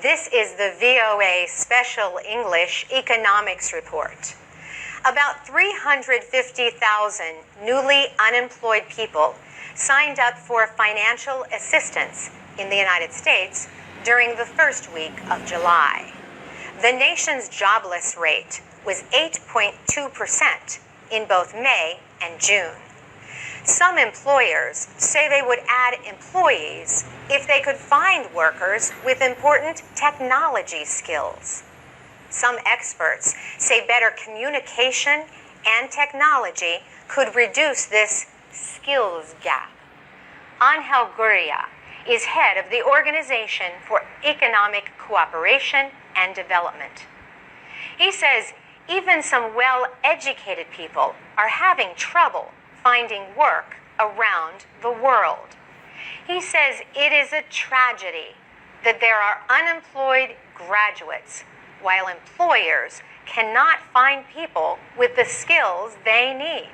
This is the VOA Special English Economics Report. About 350,000 newly unemployed people signed up for financial assistance in the United States during the first week of July. The nation's jobless rate was 8.2% in both May and June. Some employers say they would add employees if they could find workers with important technology skills. Some experts say better communication and technology could reduce this skills gap. Angel Gurria is head of the Organization for Economic Cooperation and Development. He says even some well-educated people are having trouble finding work around the world. He says it is a tragedy that there are unemployed graduates while employers cannot find people with the skills they need.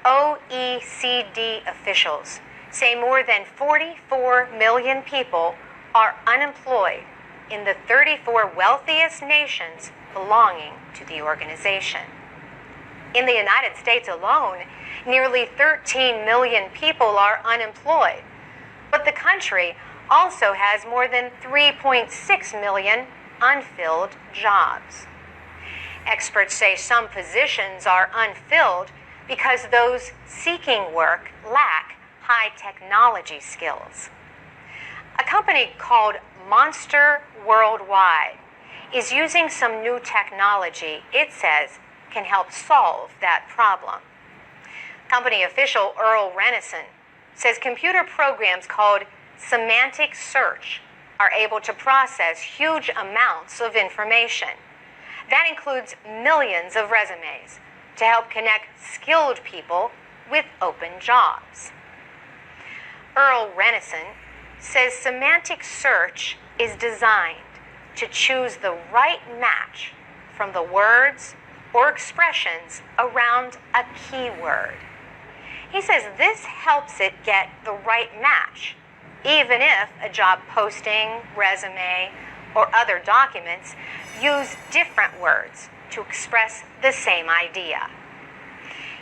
OECD officials say more than 44 million people are unemployed in the 34 wealthiest nations belonging to the organization. In the United States alone, nearly 13 million people are unemployed, but the country also has more than 3.6 million unfilled jobs. Experts say some positions are unfilled because those seeking work lack high technology skills. A company called Monster Worldwide is using some new technology it says can help solve that problem. Company official Earl Renison says computer programs called semantic search are able to process huge amounts of information. That includes millions of resumes to help connect skilled people with open jobs. Earl Renison says semantic search is designed to choose the right match from the words or expressions around a keyword. He says this helps it get the right match, even if a job posting, resume, or other documents use different words to express the same idea.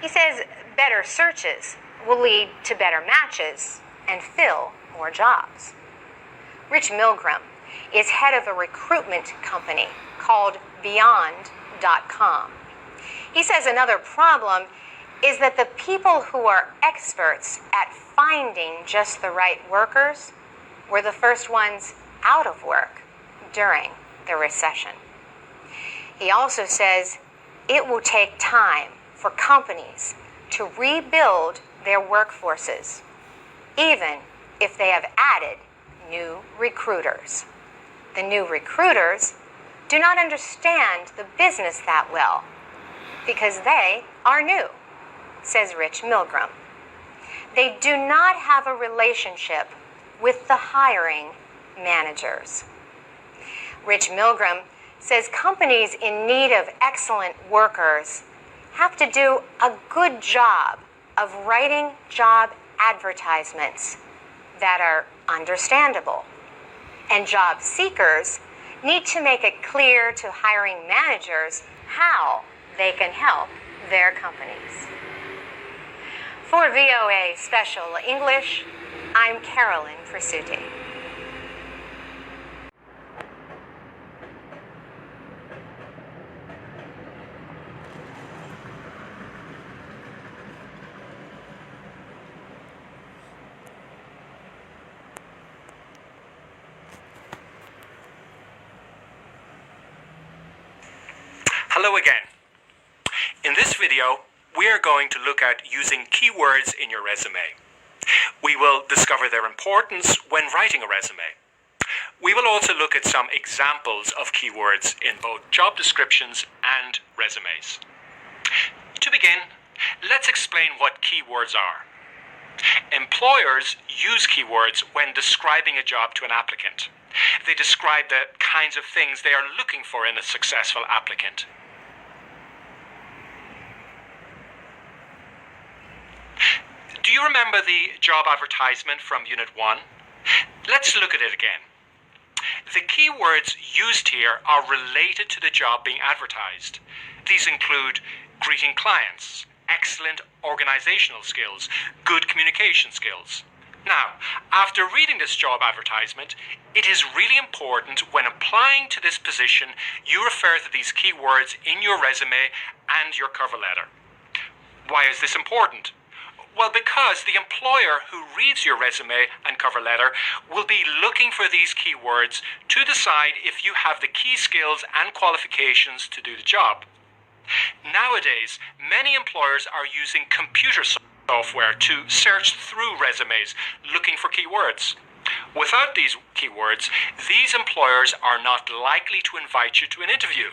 He says better searches will lead to better matches and fill more jobs. Rich Milgram is head of a recruitment company called Beyond.com. He says another problem is that the people who are experts at finding just the right workers were the first ones out of work during the recession. He also says it will take time for companies to rebuild their workforces, even if they have added new recruiters. The new recruiters do not understand the business that well because they are new, says Rich Milgram. They do not have a relationship with the hiring managers. Rich Milgram says companies in need of excellent workers have to do a good job of writing job advertisements that are understandable. And job seekers need to make it clear to hiring managers how they can help their companies. For VOA Special English, I'm Carolyn Prasuti. Hello again. In this video, we are going to look at using keywords in your resume. We will discover their importance when writing a resume. We will also look at some examples of keywords in both job descriptions and resumes. To begin, let's explain what keywords are. Employers use keywords when describing a job to an applicant. They describe the kinds of things they are looking for in a successful applicant. Do you remember the job advertisement from Unit 1? Let's look at it again. The keywords used here are related to the job being advertised. These include greeting clients, excellent organizational skills, good communication skills. Now, after reading this job advertisement, it is really important when applying to this position you refer to these keywords in your resume and your cover letter. Why is this important? Well, because the employer who reads your resume and cover letter will be looking for these keywords to decide if you have the key skills and qualifications to do the job. Nowadays, many employers are using computer software to search through resumes looking for keywords. Without these keywords, these employers are not likely to invite you to an interview.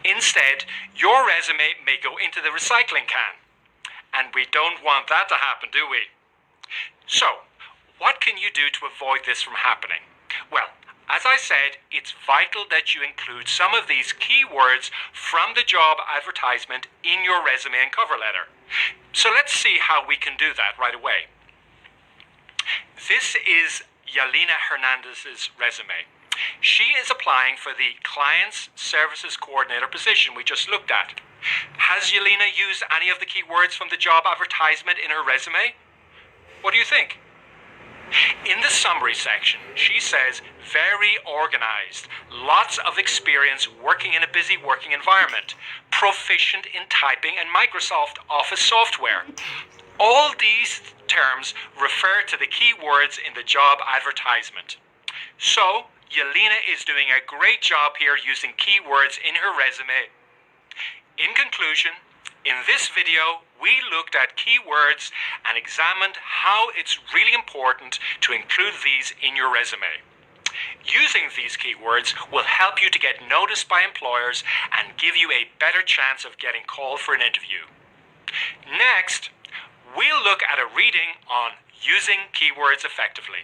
Instead, your resume may go into the recycling can. And we don't want that to happen, do we? So, what can you do to avoid this from happening? Well, as I said, it's vital that you include some of these keywords from the job advertisement in your resume and cover letter. So let's see how we can do that right away. This is Yelena Hernandez's resume. She is applying for the Clients Services Coordinator position we just looked at. Has Yelena used any of the keywords from the job advertisement in her resume? What do you think? In the summary section, she says, very organized, lots of experience working in a busy working environment, proficient in typing and Microsoft Office software. All these terms refer to the keywords in the job advertisement. So, Yelena is doing a great job here using keywords in her resume. In conclusion, in this video, we looked at keywords and examined how it's really important to include these in your resume. Using these keywords will help you to get noticed by employers and give you a better chance of getting called for an interview. Next, we'll look at a reading on using keywords effectively.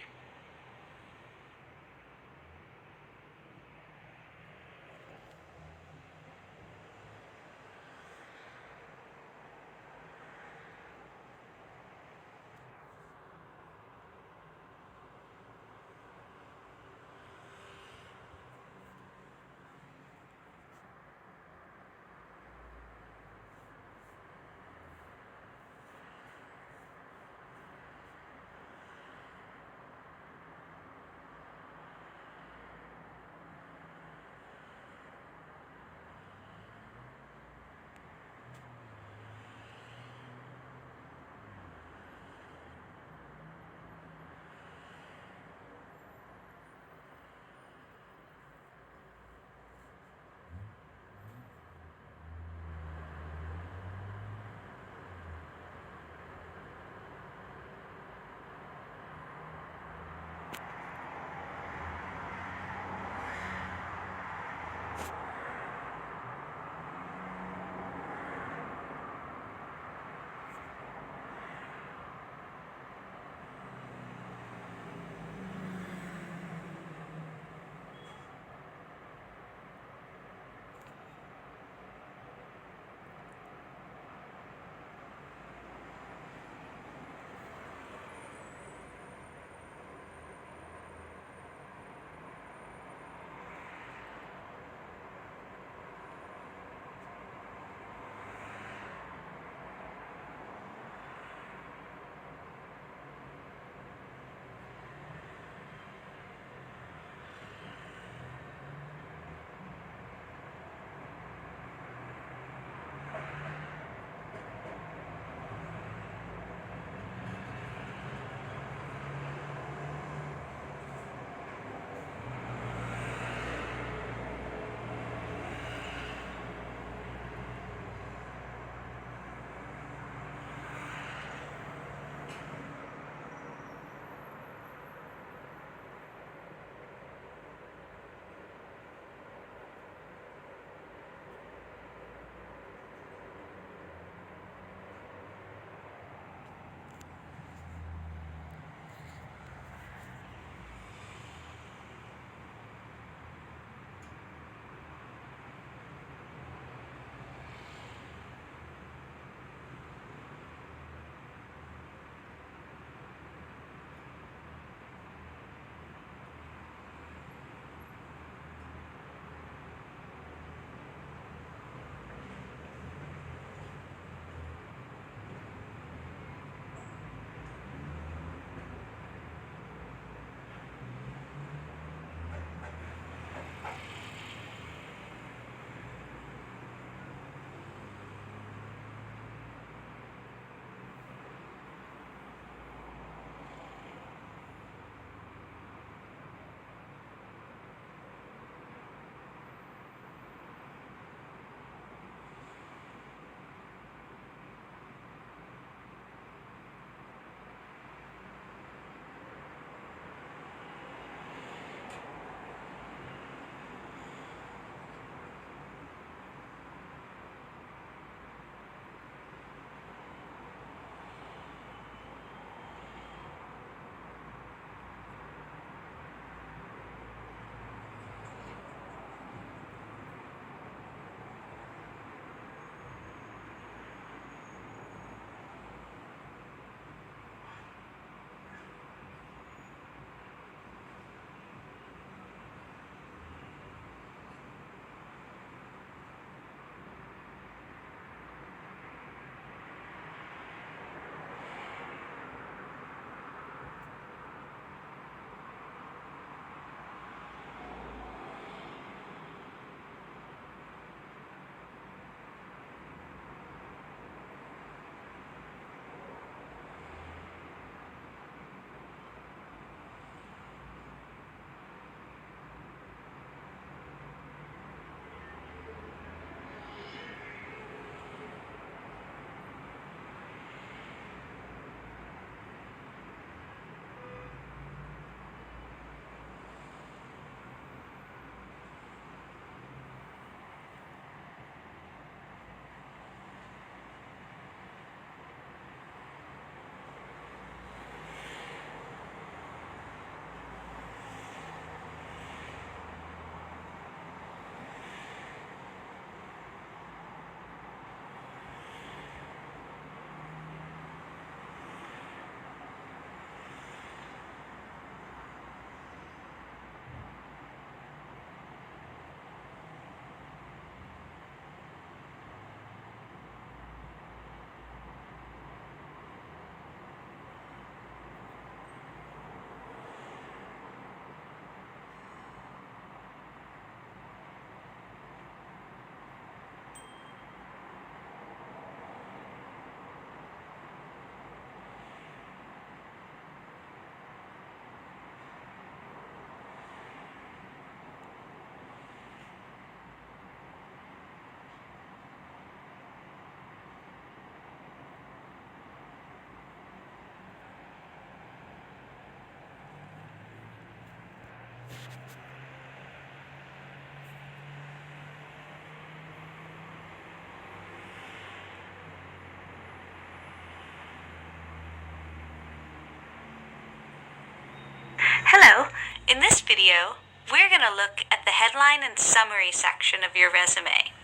In this video, we're going to look at the headline and summary section of your resume.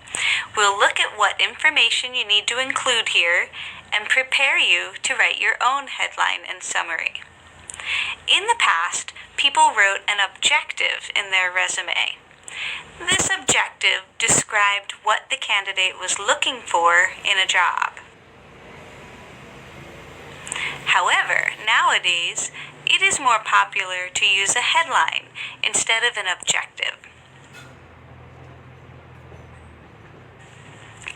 We'll look at what information you need to include here and prepare you to write your own headline and summary. In the past, people wrote an objective in their resume. This objective described what the candidate was looking for in a job. However, nowadays, it is more popular to use a headline instead of an objective.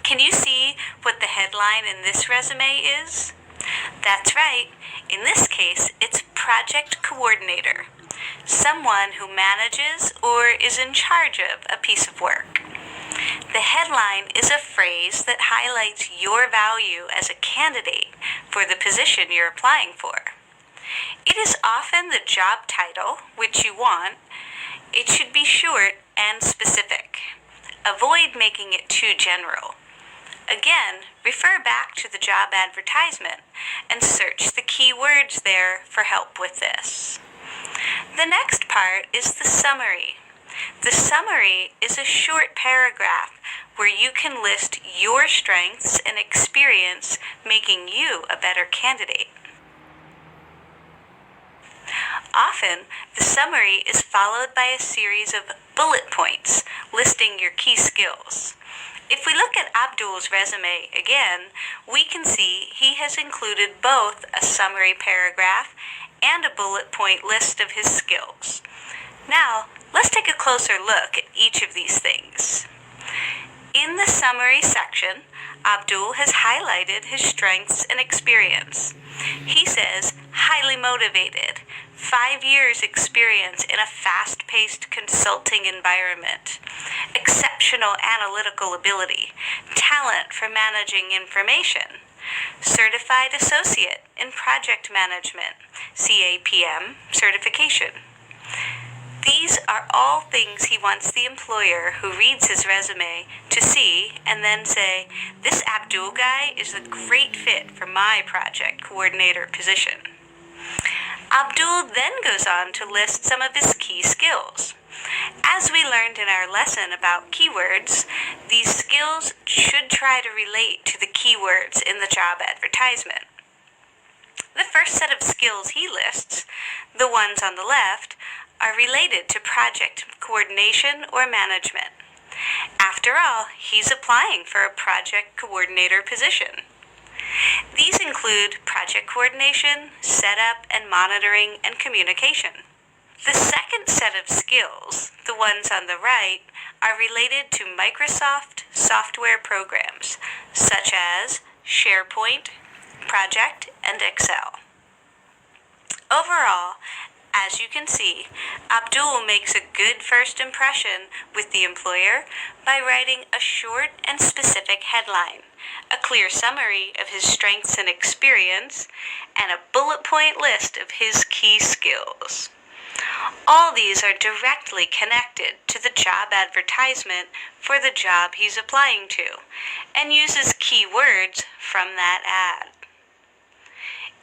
Can you see what the headline in this resume is? That's right. In this case, it's Project Coordinator, someone who manages or is in charge of a piece of work. The headline is a phrase that highlights your value as a candidate for the position you're applying for. It is often the job title, which you want. It should be short and specific. Avoid making it too general. Again, refer back to the job advertisement and search the keywords there for help with this. The next part is the summary. The summary is a short paragraph where you can list your strengths and experience making you a better candidate. Often, the summary is followed by a series of bullet points listing your key skills. If we look at Abdul's resume again, we can see he has included both a summary paragraph and a bullet point list of his skills. Now, let's take a closer look at each of these things. In the summary section, Abdul has highlighted his strengths and experience. He says, highly motivated, 5 years experience in a fast-paced consulting environment, exceptional analytical ability, talent for managing information, certified associate in project management, CAPM certification. These are all things he wants the employer who reads his resume to see and then say, this Abdul guy is a great fit for my project coordinator position. Abdul then goes on to list some of his key skills. As we learned in our lesson about keywords, these skills should try to relate to the keywords in the job advertisement. The first set of skills he lists, the ones on the left, are related to project coordination or management. After all, he's applying for a project coordinator position. These include project coordination, setup and monitoring, and communication. The second set of skills, the ones on the right, are related to Microsoft software programs, such as SharePoint, Project, and Excel. Overall, as you can see, Abdul makes a good first impression with the employer by writing a short and specific headline, a clear summary of his strengths and experience, and a bullet point list of his key skills. All these are directly connected to the job advertisement for the job he's applying to, and uses keywords from that ad.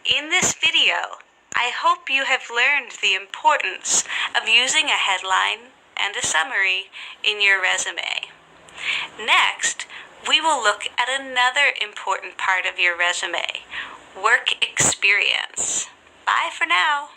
In this video, I hope you have learned the importance of using a headline and a summary in your resume. Next, we will look at another important part of your resume, work experience. Bye for now.